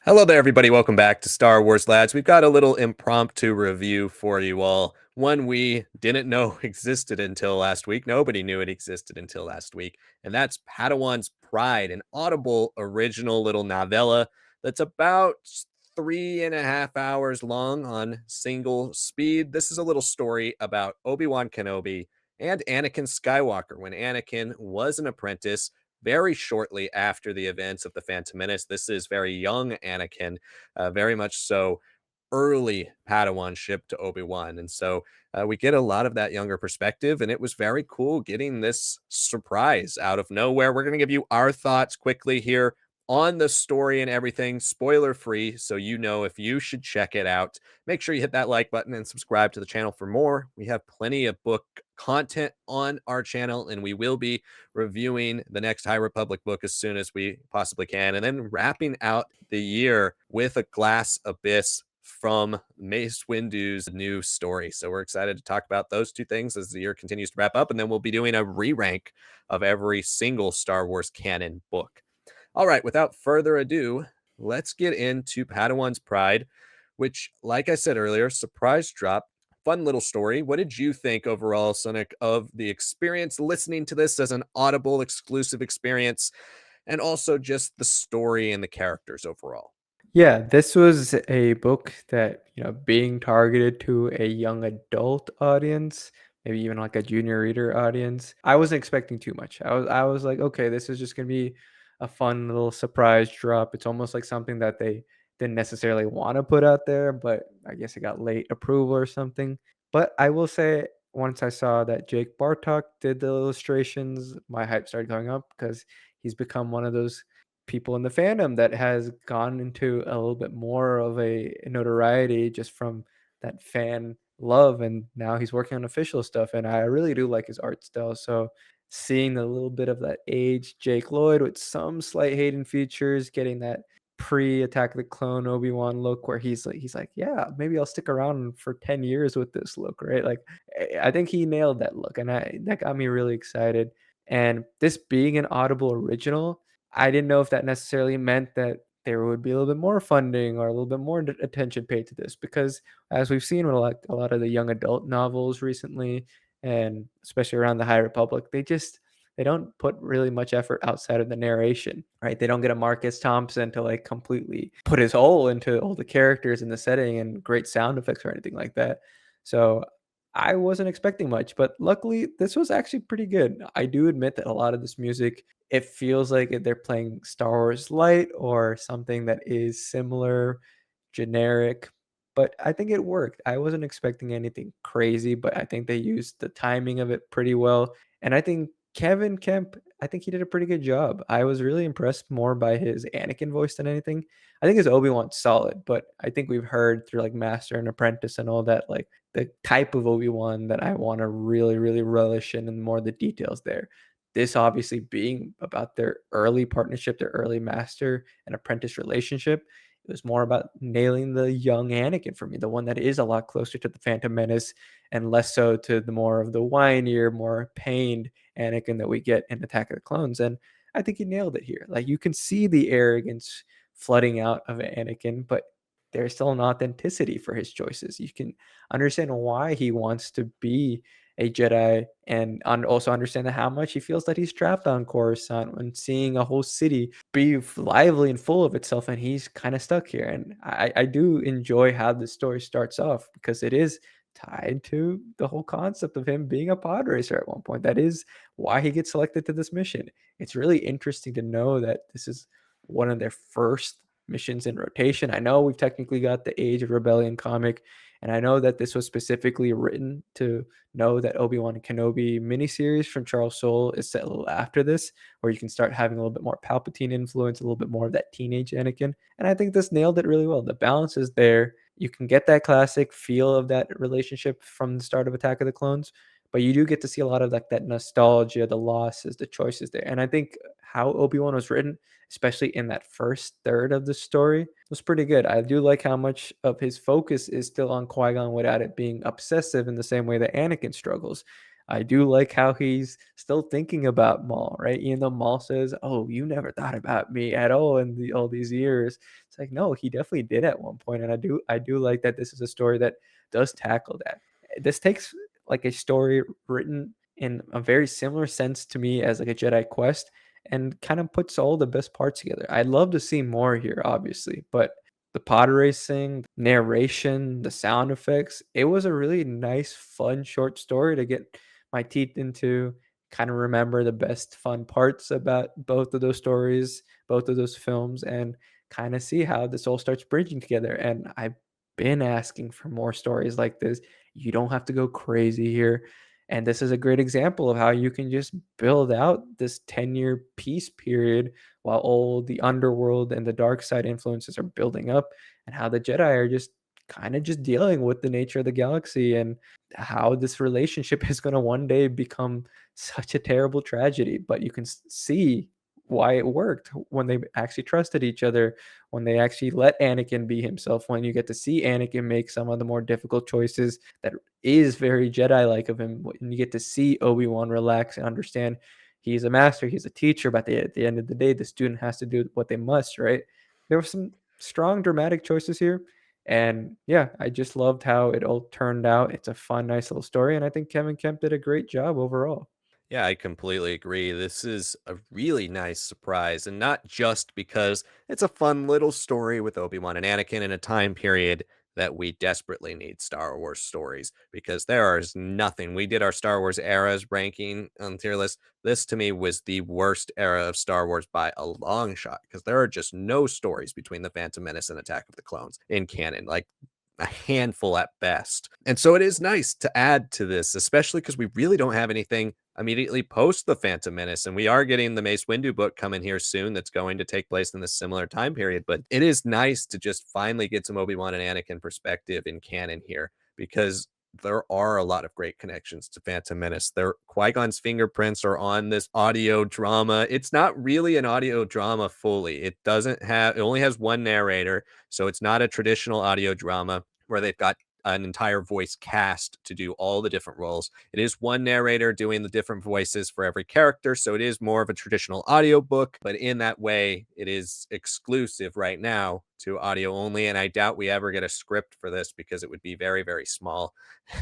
Hello there, everybody. Welcome back to Star Wars Lads. We've got a little impromptu review for you all. One we didn't know existed until last week. Nobody knew it existed until last week. And that's Padawan's Pride, an Audible original little novella that's about 3.5 hours long on single speed. This is a little story about Obi-Wan Kenobi and Anakin Skywalker when Anakin was an apprentice very shortly after the events of the Phantom Menace. This is very young Anakin, very much so early Padawanship to Obi-Wan. And so we get a lot of that younger perspective, and it was very cool getting this surprise out of nowhere. We're going to give you our thoughts quickly here on the story and everything, spoiler free, so you know if you should check it out. Make sure you hit that like button and subscribe to the channel for more. We have plenty of book content on our channel, and we will be reviewing the next High Republic book as soon as we possibly can, and then wrapping out the year with A Glass Abyss from Mace Windu's new story. So we're excited to talk about those two things as the year continues to wrap up, and then we'll be doing a re-rank of every single Star Wars canon book. All right, without further ado, let's get into Padawan's Pride, which, like I said earlier, surprise drop. Fun little story. What did you think overall, Sanak, of the experience listening to this as an Audible exclusive experience, and also just the story and the characters overall? Yeah, this was a book that, being targeted to a young adult audience, maybe even like a junior reader audience, I wasn't expecting too much. I was like, okay, this is just gonna be a fun little surprise drop. It's almost like something that they didn't necessarily want to put out there, but I guess it got late approval or something. But I will say, once I saw that Jake Bartok did the illustrations, my hype started going up because he's become one of those people in the fandom that has gone into a little bit more of a notoriety just from that fan love, and now he's working on official stuff, and I really do like his art style. So seeing a little bit of that aged Jake Lloyd with some slight Hayden features, getting that pre-Attack of the Clone Obi-Wan look where he's like, yeah, maybe I'll stick around for 10 years with this look, right? Like I think he nailed that look, and that got me really excited. And this being an Audible original, I didn't know if that necessarily meant that there would be a little bit more funding or a little bit more attention paid to this, because as we've seen with a lot of the young adult novels recently, and especially around the High Republic, they don't put really much effort outside of the narration, right? They don't get a Marcus Thompson to like completely put his whole into all the characters and the setting and great sound effects or anything like that. So I wasn't expecting much, but luckily this was actually pretty good. I do admit that a lot of this music, it feels like they're playing Star Wars Light or something that is similar, generic, but I think it worked. I wasn't expecting anything crazy, but I think they used the timing of it pretty well. And I think Kevin Kemp, I think he did a pretty good job. I was really impressed more by his Anakin voice than anything. I think his Obi-Wan's solid, but I think we've heard through like Master and Apprentice and all that, like the type of Obi-Wan that I want to really, really relish in and more of the details there. This obviously being about their early partnership, their early master and apprentice relationship. It was more about nailing the young Anakin for me, the one that is a lot closer to the Phantom Menace and less so to the more of the whinier, more pained Anakin that we get in Attack of the Clones. And I think he nailed it here. Like you can see the arrogance flooding out of Anakin, but there's still an authenticity for his choices. You can understand why he wants to be a Jedi, and also understand how much he feels that he's trapped on Coruscant when seeing a whole city be lively and full of itself, and he's kind of stuck here. And I do enjoy how the story starts off because it is tied to the whole concept of him being a pod racer at one point. That is why he gets selected to this mission. It's really interesting to know that this is one of their first missions in rotation. I know we've technically got the Age of Rebellion comic, and I know that this was specifically written to know that Obi-Wan Kenobi miniseries from Charles Soule is set a little after this, where you can start having a little bit more Palpatine influence, a little bit more of that teenage Anakin. And I think this nailed it really well. The balance is there. You can get that classic feel of that relationship from the start of Attack of the Clones, but you do get to see a lot of like that nostalgia, the losses, the choices there. And I think how Obi-Wan was written, especially in that first third of the story, was pretty good. I do like how much of his focus is still on Qui-Gon without it being obsessive in the same way that Anakin struggles. I do like how he's still thinking about Maul, right? Even though Maul says, "Oh, you never thought about me at all in all these years." It's like, no, he definitely did at one point, and I do like that this is a story that does tackle that. This takes like a story written in a very similar sense to me as like a Jedi Quest, and kind of puts all the best parts together. I'd love to see more here, obviously, but the pod racing, narration, the sound effects, it was a really nice, fun, short story to get my teeth into, kind of remember the best fun parts about both of those stories, both of those films, and kind of see how this all starts bridging together. And I've been asking for more stories like this. You don't have to go crazy here. And this is a great example of how you can just build out this 10-year peace period while all the underworld and the dark side influences are building up, and how the Jedi are just kind of just dealing with the nature of the galaxy, and how this relationship is going to one day become such a terrible tragedy. But you can see why it worked when they actually trusted each other, when they actually let Anakin be himself, when you get to see Anakin make some of the more difficult choices that is very Jedi like of him, when you get to see Obi-Wan relax and understand he's a master, he's a teacher, but at the end of the day, the student has to do what they must, right? There were some strong dramatic choices here. And yeah, I just loved how it all turned out. It's a fun, nice little story. And I think Kevin Kemp did a great job overall. Yeah, I completely agree. This is a really nice surprise, and not just because it's a fun little story with Obi-Wan and Anakin in a time period that we desperately need Star Wars stories, because there is nothing. We did our Star Wars eras ranking on tier list. This to me was the worst era of Star Wars by a long shot, because there are just no stories between The Phantom Menace and Attack of the Clones in canon. Like, a handful at best. And so it is nice to add to this, especially because we really don't have anything immediately post the Phantom Menace. And we are getting the Mace Windu book coming here soon that's going to take place in this similar time period. But it is nice to just finally get some Obi-Wan and Anakin perspective in canon here, because there are a lot of great connections to Phantom Menace. There, Qui-Gon's fingerprints are on this audio drama. It's not really an audio drama fully. It only has one narrator, so it's not a traditional audio drama where they've got an entire voice cast to do all the different roles. It is one narrator doing the different voices for every character, so it is more of a traditional audiobook, but in that way, it is exclusive right now to audio only. And I doubt we ever get a script for this, because it would be very, very small.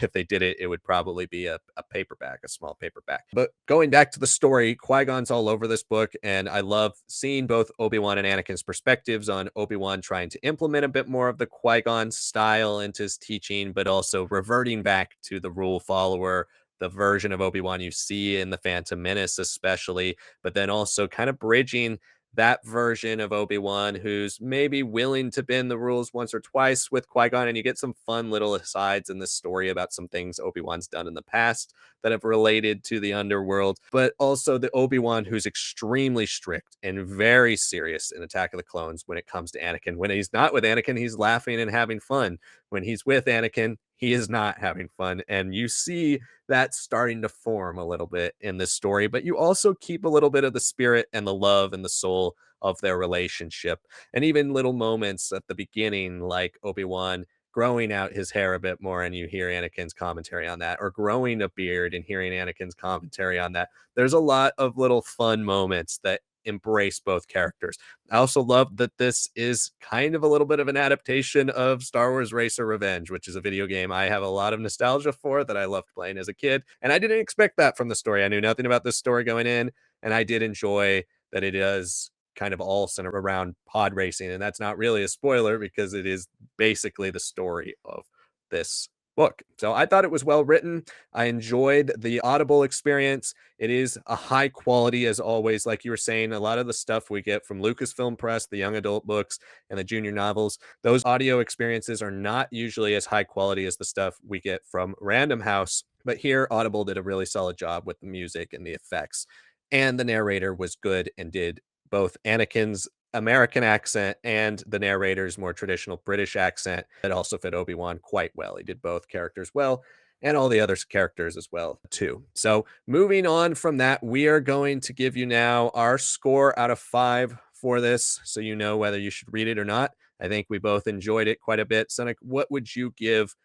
If they did it, it would probably be a paperback, a small paperback. But going back to the story, Qui-Gon's all over this book, and I love seeing both Obi-Wan and Anakin's perspectives on Obi-Wan trying to implement a bit more of the Qui-Gon style into his teaching, but also reverting back to the rule follower, the version of Obi-Wan you see in the Phantom Menace, especially, but then also kind of bridging that version of Obi-Wan who's maybe willing to bend the rules once or twice with Qui-Gon, and you get some fun little asides in this story about some things Obi-Wan's done in the past that have related to the underworld, but also the Obi-Wan who's extremely strict and very serious in Attack of the Clones when it comes to Anakin. When he's not with Anakin, he's laughing and having fun. When he's with Anakin, he is not having fun. And you see that starting to form a little bit in this story, but you also keep a little bit of the spirit and the love and the soul of their relationship. And even little moments at the beginning, like Obi-Wan growing out his hair a bit more, and you hear Anakin's commentary on that, or growing a beard and hearing Anakin's commentary on that. There's a lot of little fun moments that embrace both characters. I also love that this is kind of a little bit of an adaptation of Star Wars Racer Revenge, which is a video game I have a lot of nostalgia for, that I loved playing as a kid. And I didn't expect that from the story. I knew nothing about this story going in, and I did enjoy that it is kind of all centered around pod racing. And that's not really a spoiler, because it is basically the story of this book. So I thought it was well written. I enjoyed the Audible experience. It is a high quality, as always. Like you were saying, a lot of the stuff we get from Lucasfilm Press, the young adult books, and the junior novels, those audio experiences are not usually as high quality as the stuff we get from Random House. But here, Audible did a really solid job with the music and the effects. And the narrator was good and did both Anakin's American accent and the narrator's more traditional British accent. It also fit Obi-Wan quite well. He did both characters well, and all the other characters as well too. So moving on from that, we are going to give you now our score out of 5 for this, so you know whether you should read it or not. I think we both enjoyed it quite a bit. Sanak, what would you give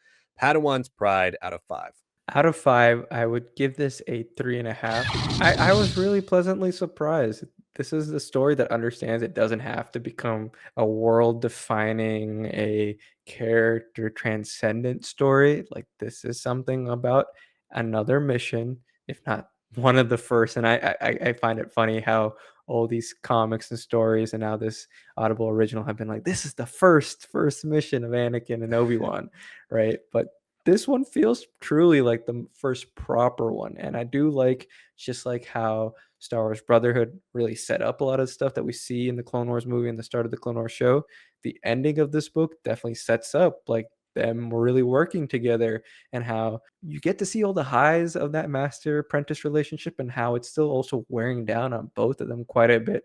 Padawan's Pride out of 5? Out of 5, I would give this a 3.5. I was really pleasantly surprised. This is the story that understands it doesn't have to become a world-defining, a character transcendent story. Like, this is something about another mission, if not one of the first, and I find it funny how all these comics and stories and now this Audible original have been like, "This is the first mission of Anakin and Obi-Wan," right? But this one feels truly like the first proper one, and I do like just like how Star Wars Brotherhood really set up a lot of stuff that we see in the Clone Wars movie and the start of the Clone Wars show. The ending of this book definitely sets up like them really working together and how you get to see all the highs of that master apprentice relationship and how it's still also wearing down on both of them quite a bit.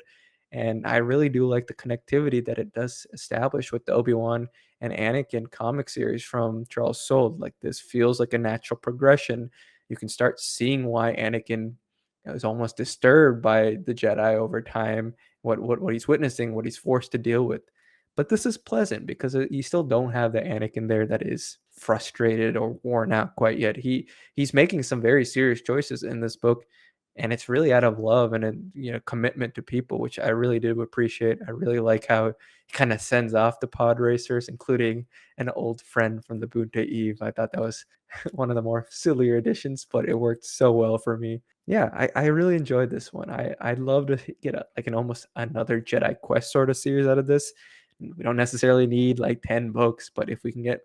And I really do like the connectivity that it does establish with the Obi-Wan and Anakin comic series from Charles Soule. Like this feels like a natural progression. You can start seeing why Anakin is almost disturbed by the Jedi over time, what he's witnessing, what he's forced to deal with. But this is pleasant because you still don't have the Anakin there that is frustrated or worn out quite yet. He's making some very serious choices in this book, and it's really out of love and a commitment to people, which I really do appreciate. I really like how he kind of sends off the pod racers, including an old friend from the Bunta Eve. I thought that was one of the more sillier additions, but it worked so well for me. Yeah, I really enjoyed this one. I'd love to get like an almost another Jedi Quest sort of series out of this. We don't necessarily need like 10 books, but if we can get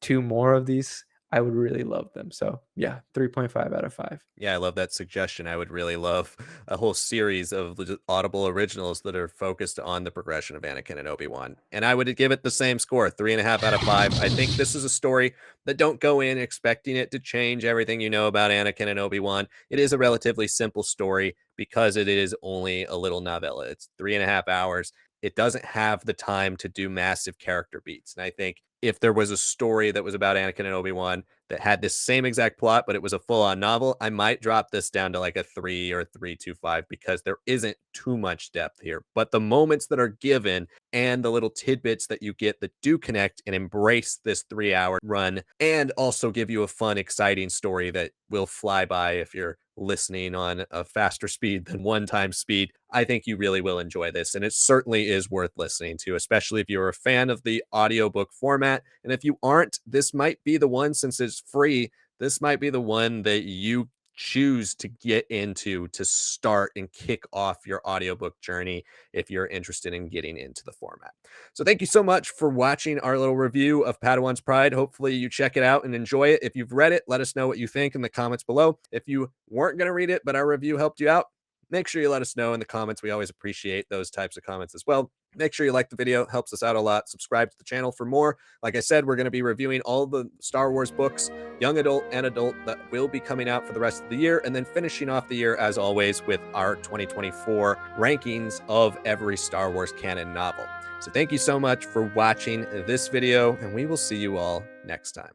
two more of these, I would really love them. So yeah, 3.5 out of 5. Yeah, I love that suggestion. I would really love a whole series of Audible originals that are focused on the progression of Anakin and Obi-Wan. And I would give it the same score, 3.5 out of 5. I think this is a story that don't go in expecting it to change everything you know about Anakin and Obi-Wan. It is a relatively simple story because it is only a little novella. It's 3.5 hours. It doesn't have the time to do massive character beats. And I think if there was a story that was about Anakin and Obi-Wan that had this same exact plot, but it was a full-on novel, I might drop this down to like a 3 or 3.25 because there isn't too much depth here. But the moments that are given and the little tidbits that you get that do connect and embrace this 3-hour run and also give you a fun, exciting story that will fly by if you're listening on a faster speed than one time speed, I think you really will enjoy this. And it certainly is worth listening to, especially if you're a fan of the audiobook format. And if you aren't, this might be the one since it's free. This might be the one that you choose to get into to start and kick off your audiobook journey if you're interested in getting into the format. So thank you so much for watching our little review of Padawan's Pride. Hopefully you check it out and enjoy it. If you've read it, let us know what you think in the comments below. If you weren't going to read it, but our review helped you out, make sure you let us know in the comments. We always appreciate those types of comments as well. Make sure you like the video, it helps us out a lot. Subscribe to the channel for more. Like I said, we're going to be reviewing all the Star Wars books, young adult and adult, that will be coming out for the rest of the year, and then finishing off the year, as always, with our 2024 rankings of every Star Wars canon novel. So thank you so much for watching this video, and we will see you all next time.